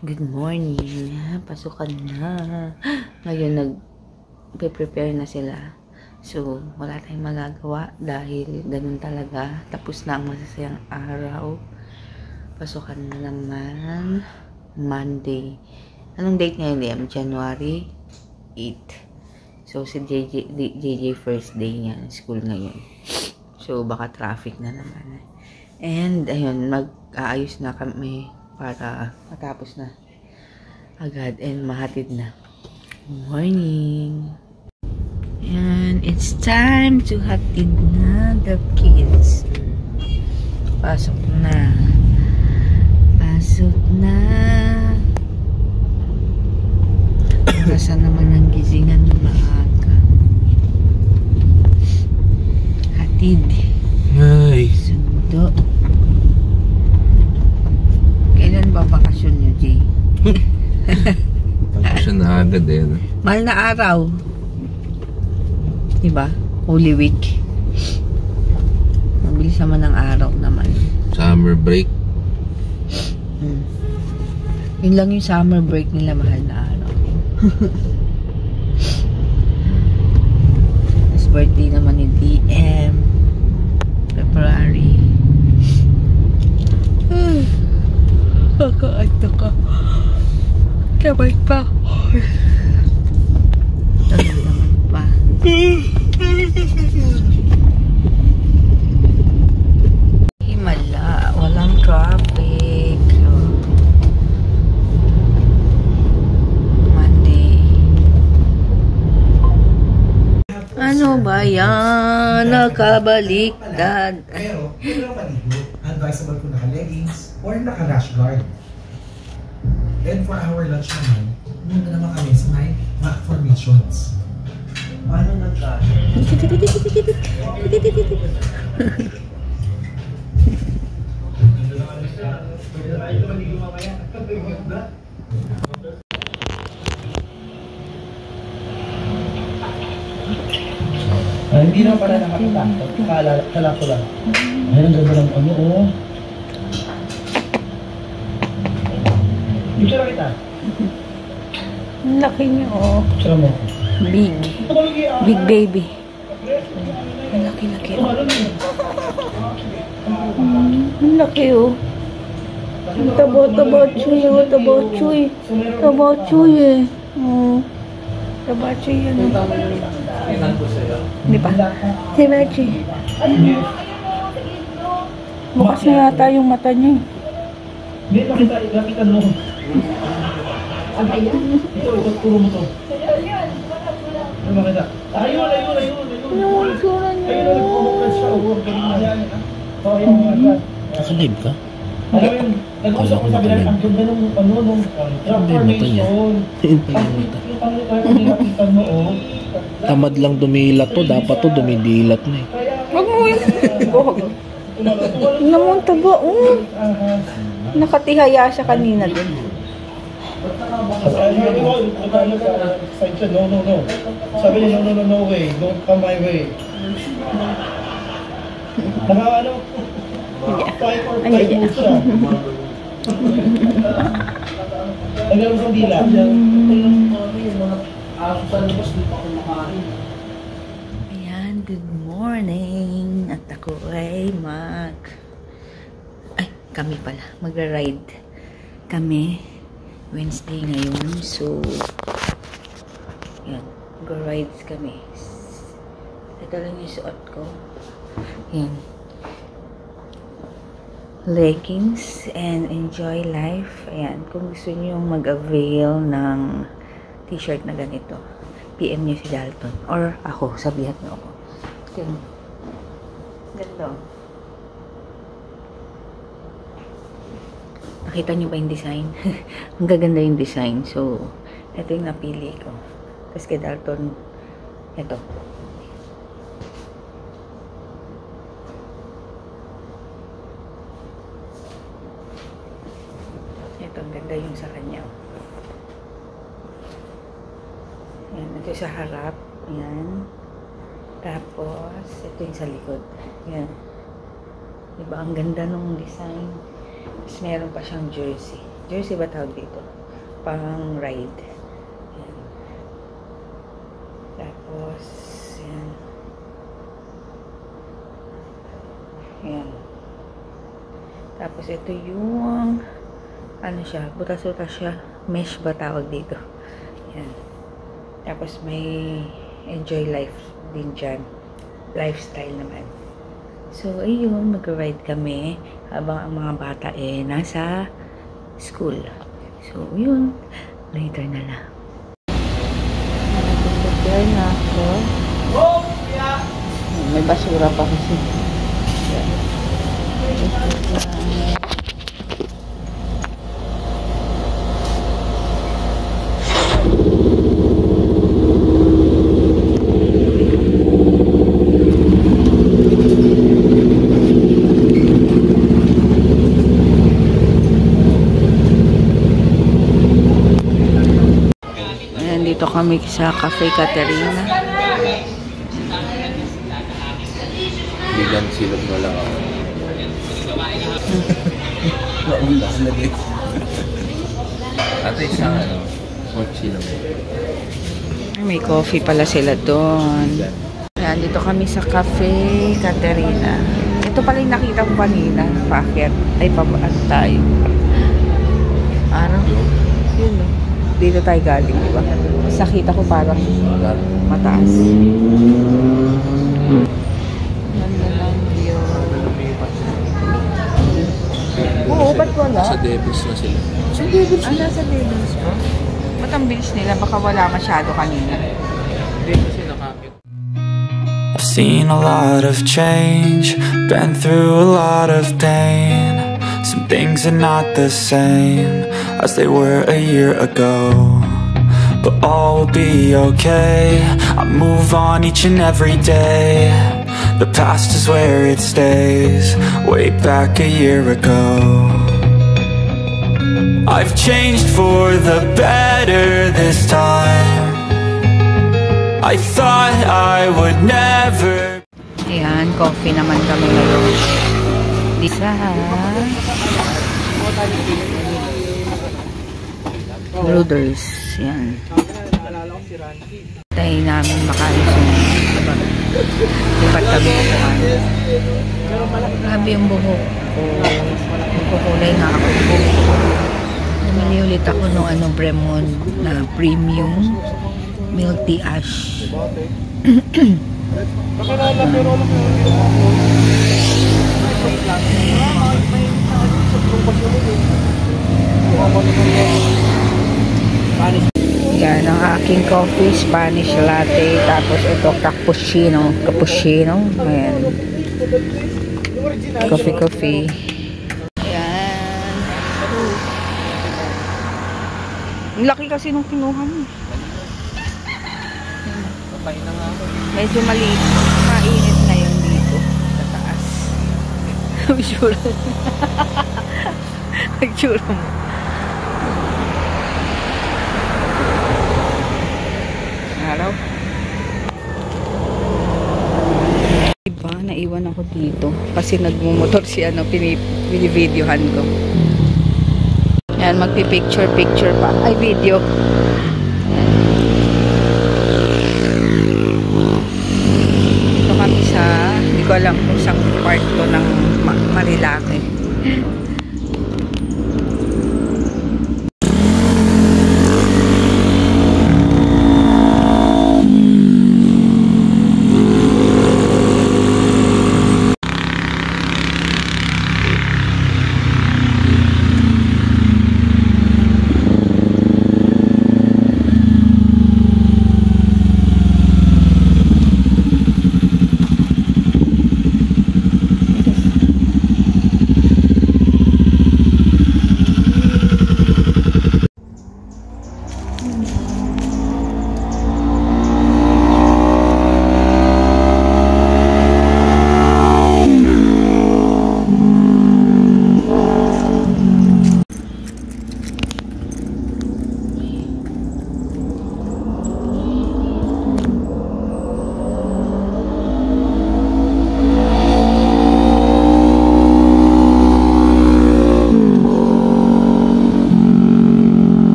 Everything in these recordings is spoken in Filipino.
Good morning. Pasukan na. Ngayon nag-prepare na sila. So, wala tayong magagawa dahil ganun talaga. Tapos na ang masasayang araw. Pasukan na naman. Monday. Anong date ngayon, Liam? January 8. So, si JJ first day niya. School ngayon. So, baka traffic na naman. And, ayun, mag-aayos na kami para matapos na agad and mahatid na. Morning! And it's time to hatid na the kids. Pasok na. Pasok na. Orasan naman ang gisingan ng maaga. Hatid. Ay. Sundo. Kailan ba bakasyon nyo, Jay? Bakasyon na agad eh. No? Mahal na araw. Diba? Holy Week. Mabilis naman ang araw naman. Summer break. Yun lang yung summer break nila, mahal na araw. Tapos birthday naman ni DM. February. Kakaanta ka. Kamay pa. Ano naman pa. Himala. Walang traffic. Monday. Ano ba yan? Nakabaliktad. Pero, pwede lang maligo. Advisable ko naka-leggings or naka-rash guard. Then for our lunch naman, muna naman kami sa may mat formations. Paano nag-rash? Hindi na pala nakakita. Kala ko lang. Ayun, ang ganda ng ano, oh. Picture kita. Ang laki niyo, oh. Picture mo. Big. Big baby. Ang laki-laki, oh. Ang laki, oh. Taba-chuy, oh. Taba-chuy. Taba-chuy, eh. Oh. Taba-chuy yan, oh. Di ba? Taba-chuy. Bukas na yata yung mata niya, eh. Hindi, nakita mo. Ito, puro mo to. Ano makita? Ayun. Yung sura niya. Nakalib ka? Alam mo yun, nag-usap ko sabi lang, ang ganda nung transformation. Nakita mo, oh. Tamad lang dumilat to. Dapat to dumidilat na eh. Wag mo yun. Tingnan mo ang taba, oh. Nakatihaya siya kanina din. Sabi niya, no way. Don't come my way. Ano? Fight or flight move siya. Nagkaroon sa dila. Ayan, good morning. At ako ay kami pala, magra-ride kami Wednesday ngayon. So yan, magra-rides kami. Ito lang yung suot ko. Yan, leggings and enjoy life. Ayan, kung gusto nyo mag-avail ng t-shirt na ganito, PM nyo si Dalton or ako, sabihan nyo ako. Ganito. Nakita nyo ba yung design? Ang gaganda yung design. So, ito yung napili ko. Tapos kay Dalton, ito. Ito, ang ganda yung sa kanya. Ayan, ito sa harap. Ayan. Tapos, ito yung sa likod. Ayan. Diba? Ang ganda nung design. Tapos meron pa siyang jersey. Jersey ba tawag dito? Pang ride. Yan. Tapos, yan. Yan. Tapos, ito yung ano siya, butas-butas siya. Mesh ba tawag dito? Yan. Tapos, may enjoy life din dyan. Lifestyle naman. So, ayun, mag-ride kami habang ang mga bata nasa school. So, yun. Later na lang. Nag-prepare na ako. May basura pa kasi. Dito kami sa Cafe Caterina. Bilang silog na lang ako. Ate, isang pork silog. May coffee pala sila doon. Ayan, dito kami sa Cafe Caterina. Ito pala yung nakita ko kanina. Packet. Ay, pabaan tayo. Ano? Yun, no? Dito tayo galing, di ba? Sakita ko parang mataas. Ganda lang yun. Oo, ba't wala? Sa Devils na sila. Sa Devils? Ah, nasa Devils pa? Ba't ang bilis nila? Baka wala masyado kanina. Hindi kasi nakakit. I've seen a lot of change, been through a lot of pain. Some things are not the same as they were a year ago, but all will be okay. I move on each and every day. The past is where it stays, way back a year ago. I've changed for the better this time. I thought I would never. Ayan, coffee naman kami ngayon. Isa. Brothers. Yan. Tayo namin makalis yung lipat kami kumain. Grabe yung buhok ko. Nagkukulay nga ako. Namili ulit ako nung Bremon na premium milk tea ash. Yan ang aking coffee, Spanish latte, tapos ito cappuccino. Ayan. Coffee. Ayan. Ang laki kasi nung kinuha mo. Medyo maliit. Mainit na yun dito sa taas. Magsura mo. Hello? Diba, naiwan ako dito. Kasi nagmumotor si pinivideohan ko. Yan, magpipicture pa. Ay, video. Ito kami sa, hindi ko alam kung saan part to ng Marilake.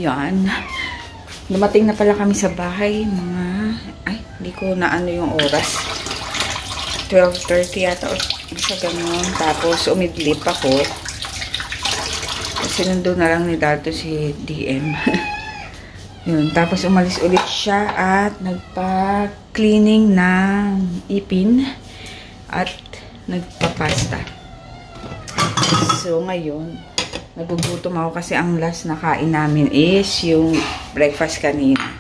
Yan. Dumating na pala kami sa bahay. Hindi ko na ano yung oras. 12:30 yata o sa ganun. Tapos umidlip ako. Sinundo na lang ni Dato si DM. Yun. Tapos umalis ulit siya at nagpa-cleaning ng ipin at nagpa-pasta. So ngayon, nagugutom ako kasi ang last na kain namin is yung breakfast kanina.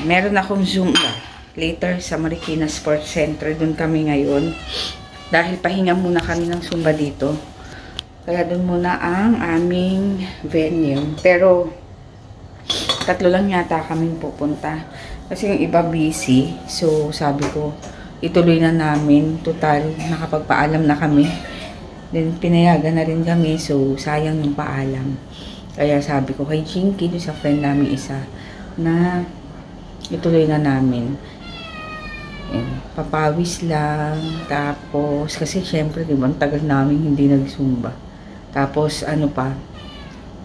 Meron akong Zumba later sa Marikina Sports Center. Doon kami ngayon. Dahil pahinga muna kami ng Zumba dito. Kaya doon muna ang aming venue. Pero 3 lang yata kaming pupunta. Kasi yung iba busy. So sabi ko, ituloy na namin. Total, nakapagpaalam na kami. Then pinayagan na rin kami. So sayang yung paalam. Kaya sabi ko kay Jinky, doon sa friend namin isa, na ituloy na namin. Papawis lang. Tapos, kasi syempre, diba, ang tagal namin hindi nag-Zumba. Tapos, ano pa,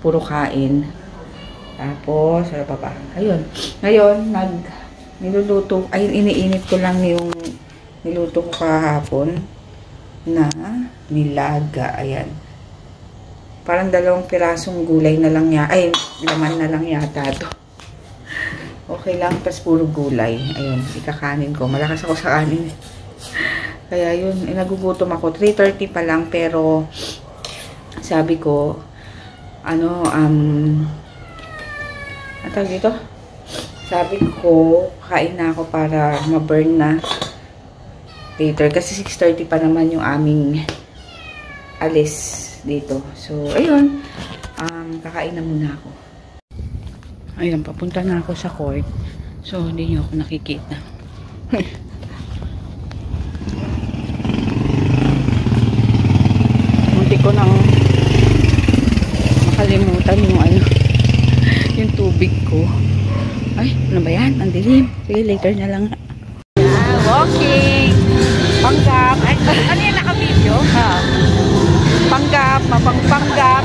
puro kain. Tapos, ano pa pa? Ayun. Ngayon, niluluto, iniinit ko lang yung niluto ko kahapon na nilaga. Ayan. Parang 2 pirasong gulay na lang laman na lang yata to. Okay lang, tapos puro gulay. Ayun, ikakanin ko. Malakas ako sa kanin. Kaya yun, nagugutom ako. 3:30 pa lang, pero sabi ko, ang tawag dito? Sabi ko, kain na ako para ma-burn na later. Kasi 6:30 pa naman yung aming alis dito. So, ayun. Kakain na muna ako. Ayun, papunta na ako sa court. So, hindi nyo ako nakikita. Munti ko nang makalimutan yung yung tubig ko. Ay, ano ba yan? Ang dilim. Sige, later na lang. Yeah, walking. Panggap. Ay, ano yan naka-video? Ha? Panggap, mapangpanggap.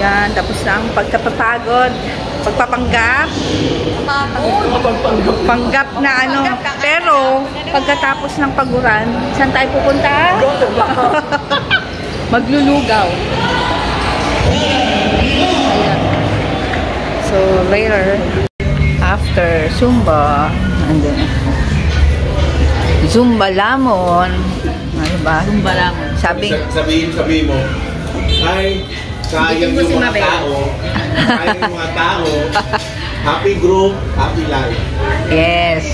Yan, tapos na ang pagkapapagod. Pagpapanggap. Panggap na ano. Pero, pagkatapos ng paguran, saan tayo pupunta? Maglulugaw. Ayan. So, later, after Zumba, andun. Zumba Lamon. Ano ba? Zumba Lamon. Sabihin mo, ay, sayang yung mga tao. Sayang yung mga tao. Happy group, happy life. Yes.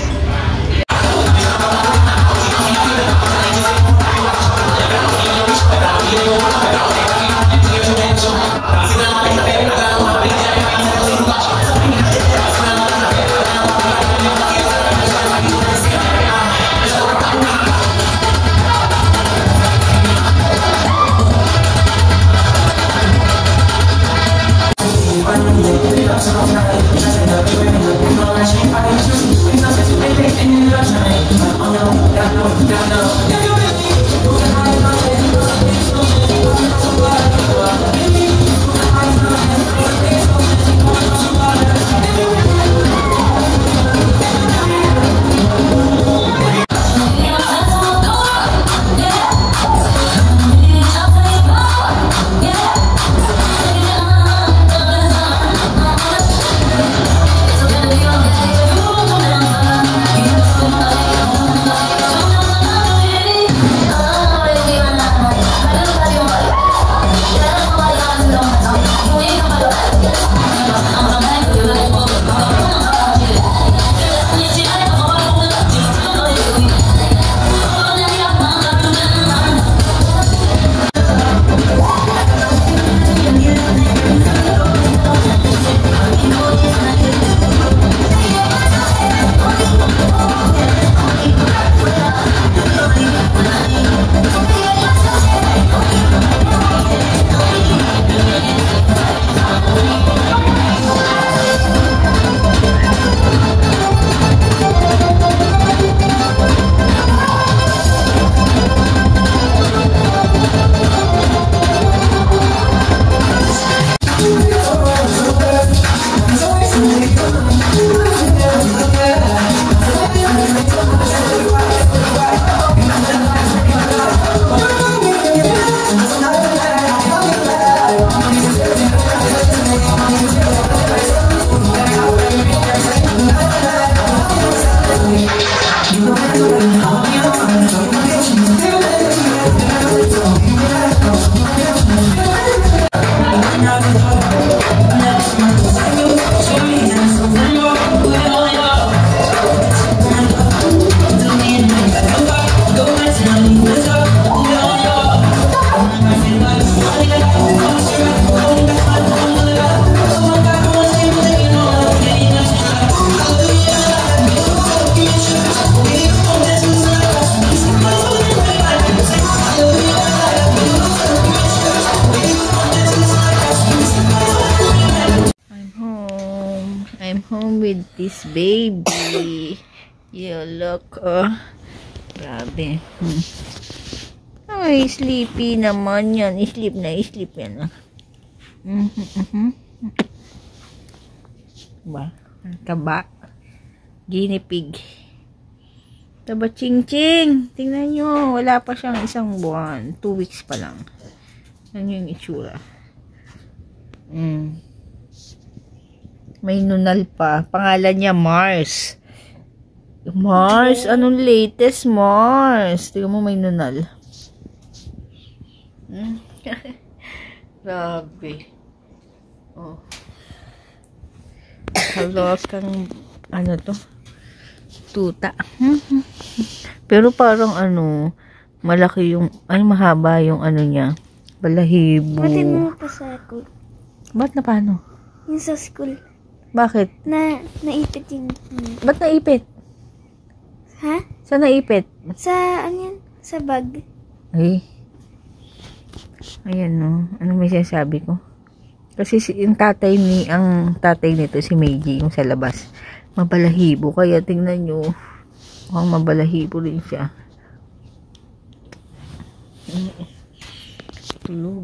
with this baby. You look, grabe. Ay, sleepy naman yan. Sleep yan. Ba? Taba. Guinea pig. Taba ching-ching. Tingnan nyo. Wala pa siyang 1 buwan. 2 weeks pa lang. Yan yung itsura. May nunal pa. Pangalan niya Mars. Mars? Anong latest Mars? Tingnan mo may nunal. Grabe. Oh. Halokang ano to? Tuta. Pero parang malaki yung, mahaba yung niya. Balahibo. Pati mo pa sa school. Ba't na paano? Yung sa school. Bakit? Naipit yung... Ba't naipit? Ha? Saan naipit? Sa, sa bag. Ay. Ayan no. Ano may sinasabi ko? Kasi ang tatay nito, si Meiji, yung sa labas. Mabalahibo. Kaya tingnan nyo. Mukhang mabalahibo rin siya. Tulog.